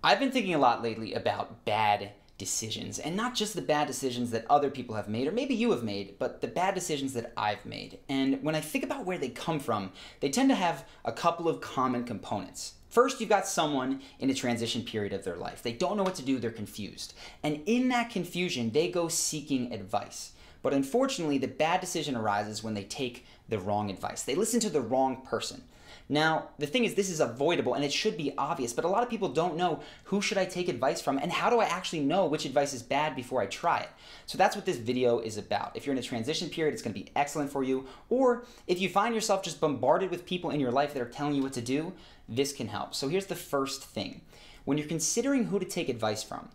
I've been thinking a lot lately about bad decisions, and not just the bad decisions that other people have made, or maybe you have made, but the bad decisions that I've made. And when I think about where they come from, they tend to have a couple of common components. First, you've got someone in a transition period of their life. They don't know what to do, they're confused. And in that confusion, they go seeking advice. But unfortunately, the bad decision arises when they take the wrong advice. They listen to the wrong person. Now, the thing is, this is avoidable and it should be obvious, but a lot of people don't know who should I take advice from and how do I actually know which advice is bad before I try it. So that's what this video is about. If you're in a transition period, it's going to be excellent for you. Or if you find yourself just bombarded with people in your life that are telling you what to do, this can help. So here's the first thing. When you're considering who to take advice from,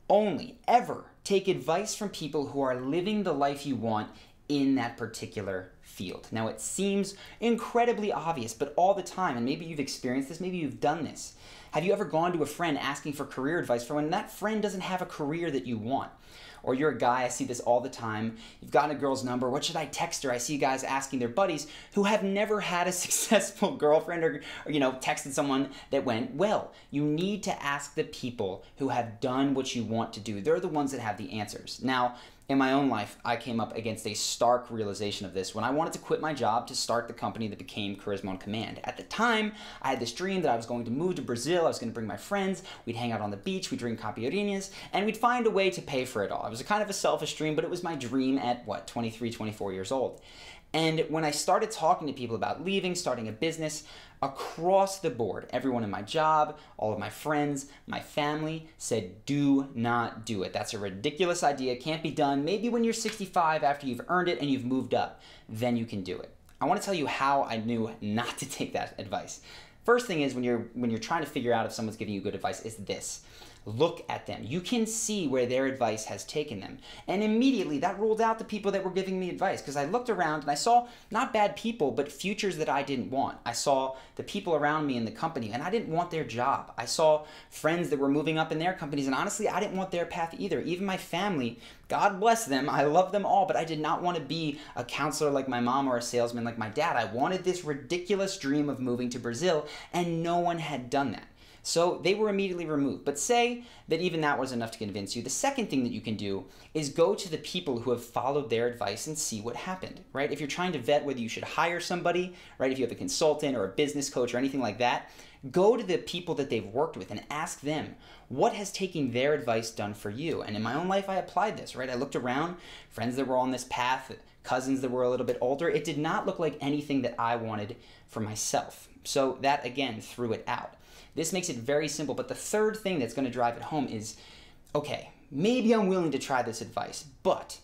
only ever take advice from people who are living the life you want in that particular field. Now, it seems incredibly obvious, but all the time, and maybe you've experienced this, maybe you've done this. Have you ever gone to a friend asking for career advice for when that friend doesn't have a career that you want? Or you're a guy, I see this all the time, you've gotten a girl's number, what should I text her? I see guys asking their buddies who have never had a successful girlfriend or texted someone that went well. You need to ask the people who have done what you want to do. They're the ones that have the answers. Now, in my own life, I came up against a stark realization of this when I wanted to quit my job to start the company that became Carisma on Command. At the time, I had this dream that I was going to move to Brazil, I was going to bring my friends, we'd hang out on the beach, we'd drink caipirinhas, and we'd find a way to pay for it all. It was kind of a selfish dream, but it was my dream at, 23, 24 years old. And when I started talking to people about leaving, starting a business, across the board, everyone in my job, all of my friends, my family said, do not do it. That's a ridiculous idea, can't be done. Maybe when you're 65 after you've earned it and you've moved up, then you can do it. I want to tell you how I knew not to take that advice. First thing is when you're trying to figure out if someone's giving you good advice is this. Look at them. You can see where their advice has taken them. And immediately that ruled out the people that were giving me advice because I looked around and I saw not bad people, but futures that I didn't want. I saw the people around me in the company and I didn't want their job. I saw friends that were moving up in their companies and honestly, I didn't want their path either. Even my family, God bless them, I love them all, but I did not want to be a counselor like my mom or a salesman like my dad. I wanted this ridiculous dream of moving to Brazil and no one had done that. So they were immediately removed. But say that even that was enough to convince you. The second thing that you can do is go to the people who have followed their advice and see what happened, right? If you're trying to vet whether you should hire somebody, right? If you have a consultant or a business coach or anything like that, go to the people that they've worked with and ask them, what has taking their advice done for you? And in my own life, I applied this, right? I looked around, friends that were on this path, cousins that were a little bit older. It did not look like anything that I wanted for myself. So that, again, threw it out. This makes it very simple, but the third thing that's going to drive it home is, okay, maybe I'm willing to try this advice, but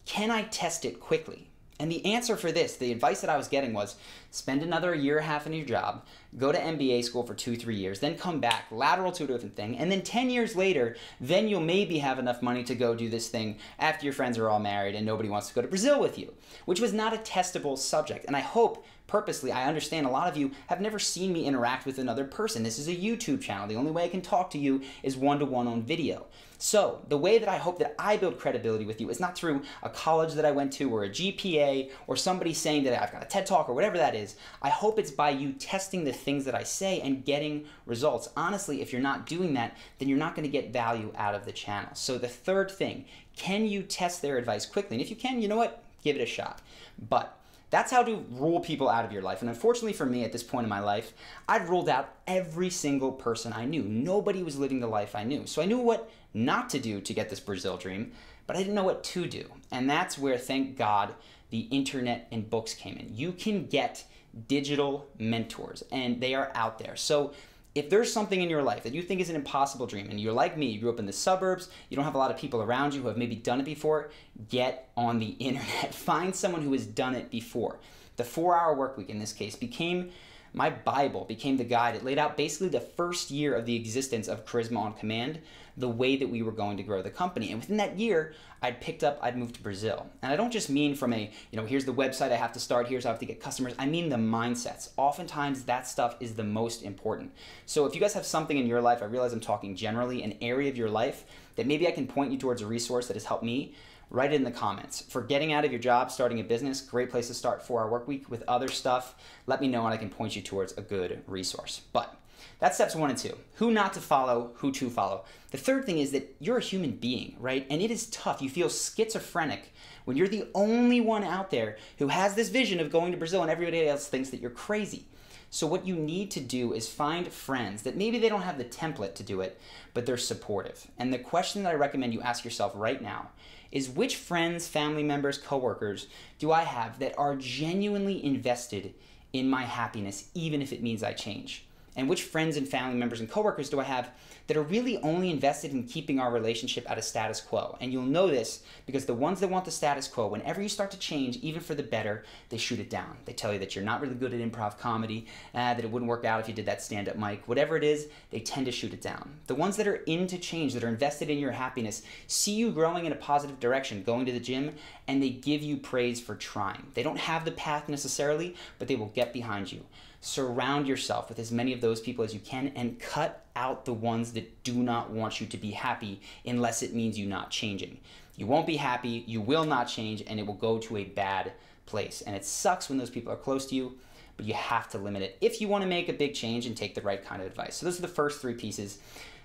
can I test it quickly? And the answer for this, the advice that I was getting was spend another year and a half in your job, go to MBA school for 2-3 years, then come back, lateral to a different thing, and then 10 years later, then you'll maybe have enough money to go do this thing after your friends are all married and nobody wants to go to Brazil with you, which was not a testable subject. And I hope, purposely, I understand a lot of you have never seen me interact with another person. This is a YouTube channel. The only way I can talk to you is one-to-one on video. So the way that I hope that I build credibility with you is not through a college that I went to or a GPA or somebody saying that I've got a TED Talk or whatever that is. I hope it's by you testing the things that I say and getting results. Honestly, if you're not doing that, then you're not going to get value out of the channel. So the third thing, can you test their advice quickly? And if you can, you know what? Give it a shot. But that's how to rule people out of your life. And unfortunately for me at this point in my life, I'd ruled out every single person I knew. Nobody was living the life I knew. So I knew what not to do to get this Brazil dream, but I didn't know what to do. And that's where, thank God, the internet and books came in. You can get digital mentors and they are out there. So if there's something in your life that you think is an impossible dream and you're like me, you grew up in the suburbs, you don't have a lot of people around you who have maybe done it before, get on the internet. Find someone who has done it before. The 4-hour work week in this case became my Bible, became the guide. It laid out basically the first year of the existence of Carisma on Command, the way that we were going to grow the company. And within that year, I'd moved to Brazil. And I don't just mean from a, here's the website I have to start, here's how I have to get customers. I mean the mindsets. Oftentimes that stuff is the most important. So if you guys have something in your life, I realize I'm talking generally, an area of your life that maybe I can point you towards a resource that has helped me, write it in the comments. For getting out of your job, starting a business, great place to start. 4-hour work week. With other stuff, let me know and I can point you towards a good resource. But That's steps 1 and 2. Who not to follow, who to follow. The third thing is that you're a human being, right? And it is tough. You feel schizophrenic when you're the only one out there who has this vision of going to Brazil and everybody else thinks that you're crazy. So what you need to do is find friends that maybe they don't have the template to do it, but they're supportive. And the question that I recommend you ask yourself right now is, which friends, family members, coworkers do I have that are genuinely invested in my happiness, even if it means I change? And which friends and family members and coworkers do I have that are really only invested in keeping our relationship at a status quo? And you'll know this because the ones that want the status quo, whenever you start to change, even for the better, they shoot it down. They tell you that you're not really good at improv comedy, that it wouldn't work out if you did that stand-up mic. Whatever it is, they tend to shoot it down. The ones that are into change, that are invested in your happiness, see you growing in a positive direction, going to the gym, and they give you praise for trying. They don't have the path necessarily, but they will get behind you. Surround yourself with as many of those people as you can and cut out the ones that do not want you to be happy unless it means you not changing. You won't be happy, you will not change, and it will go to a bad place. And it sucks when those people are close to you, but you have to limit it if you want to make a big change and take the right kind of advice. So those are the first 3 pieces.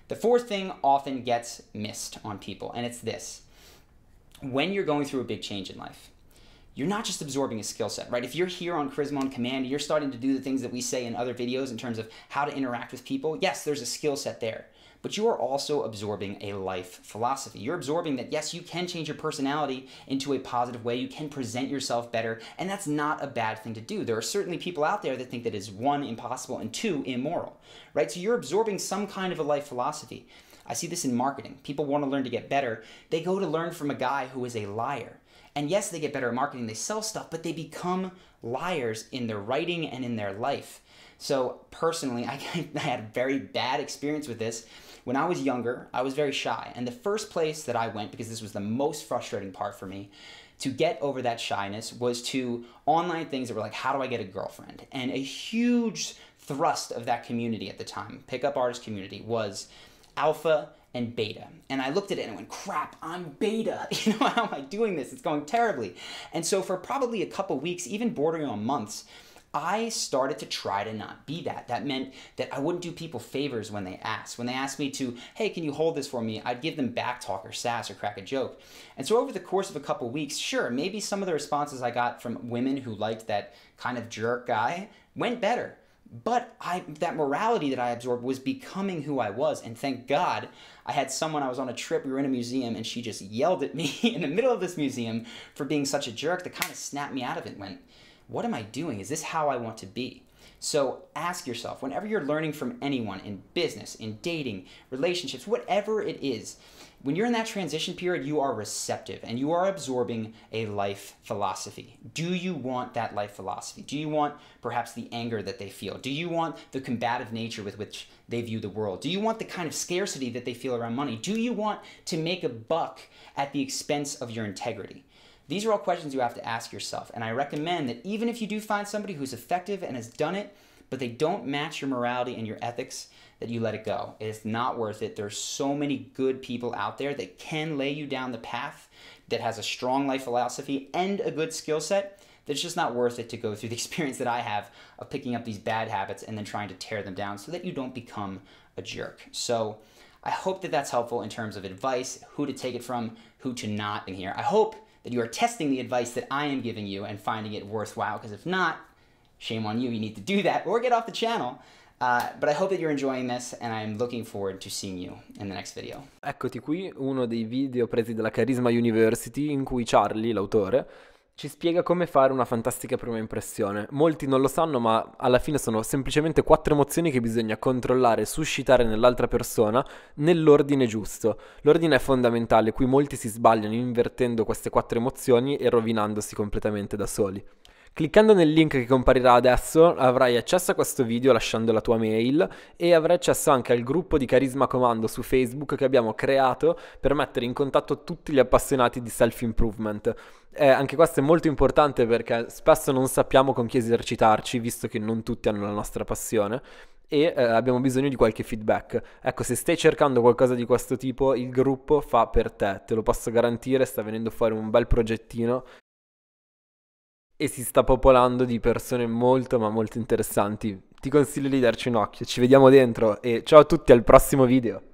The fourth thing often gets missed on people, and it's this. When you're going through a big change in life, you're not just absorbing a skill set, right? If you're here on Charisma on Command, you're starting to do the things that we say in other videos in terms of how to interact with people. Yes, there's a skill set there, but you are also absorbing a life philosophy. You're absorbing that, yes, you can change your personality into a positive way. You can present yourself better, and that's not a bad thing to do. There are certainly people out there that think that is 1, impossible, and 2, immoral, right? So you're absorbing some kind of a life philosophy. I see this in marketing. People want to learn to get better. They go to learn from a guy who is a liar. And yes, they get better at marketing, they sell stuff, but they become liars in their writing and in their life. So personally, I had a very bad experience with this. When I was younger, I was very shy. And the first place that I went, because this was the most frustrating part for me, to get over that shyness was to online things that were like, how do I get a girlfriend? And a huge thrust of that community at the time, pickup artist community, was alpha and beta. And I looked at it and I went, crap, I'm beta. You know, how am I doing this? It's going terribly. And so for probably a couple weeks, even bordering on months, I started to try to not be that. That meant that I wouldn't do people favors when they asked. When they asked me to, hey, can you hold this for me? I'd give them back talk or sass or crack a joke. And so over the course of a couple weeks, sure, maybe some of the responses I got from women who liked that kind of jerk guy went better. But that morality that I absorbed was becoming who I was. And thank God I had someone, I was on a trip, we were in a museum, and she just yelled at me in the middle of this museum for being such a jerk that kind of snapped me out of it and went, what am I doing? Is this how I want to be? So ask yourself, whenever you're learning from anyone in business, in dating, relationships, whatever it is, when you're in that transition period, you are receptive and you are absorbing a life philosophy. Do you want that life philosophy? Do you want perhaps the anger that they feel? Do you want the combative nature with which they view the world? Do you want the kind of scarcity that they feel around money? Do you want to make a buck at the expense of your integrity? These are all questions you have to ask yourself. And I recommend that even if you do find somebody who's effective and has done it, but they don't match your morality and your ethics, that you let it go. It is not worth it. There's so many good people out there that can lay you down the path, that has a strong life philosophy and a good skill set, that it's just not worth it to go through the experience that I have of picking up these bad habits and then trying to tear them down so that you don't become a jerk. So I hope that that's helpful in terms of advice, who to take it from, who to not in here. I hope that you are testing the advice that I am giving you and finding it worthwhile, because if not, shame on you. You need to do that or get off the channel. But I hope that you're enjoying this, and I'm looking forward to seeing you in the next video. Eccoti qui uno dei video presi dalla Carisma University in cui Charlie, l'autore, ci spiega come fare una fantastica prima impressione. Molti non lo sanno, ma alla fine sono semplicemente 4 emozioni che bisogna controllare e suscitare nell'altra persona nell'ordine giusto. L'ordine è fondamentale, qui molti si sbagliano invertendo queste 4 emozioni e rovinandosi completamente da soli. Cliccando nel link che comparirà adesso avrai accesso a questo video lasciando la tua mail e avrai accesso anche al gruppo di Carisma Comando su Facebook che abbiamo creato per mettere in contatto tutti gli appassionati di self-improvement. Anche questo è molto importante perché spesso non sappiamo con chi esercitarci, visto che non tutti hanno la nostra passione, e abbiamo bisogno di qualche feedback. Ecco, se stai cercando qualcosa di questo tipo, il gruppo fa per te lo posso garantire, sta venendo fuori un bel progettino. e si sta popolando di persone molto ma molto interessanti. Ti consiglio di darci un occhio, ci vediamo dentro e ciao a tutti al prossimo video.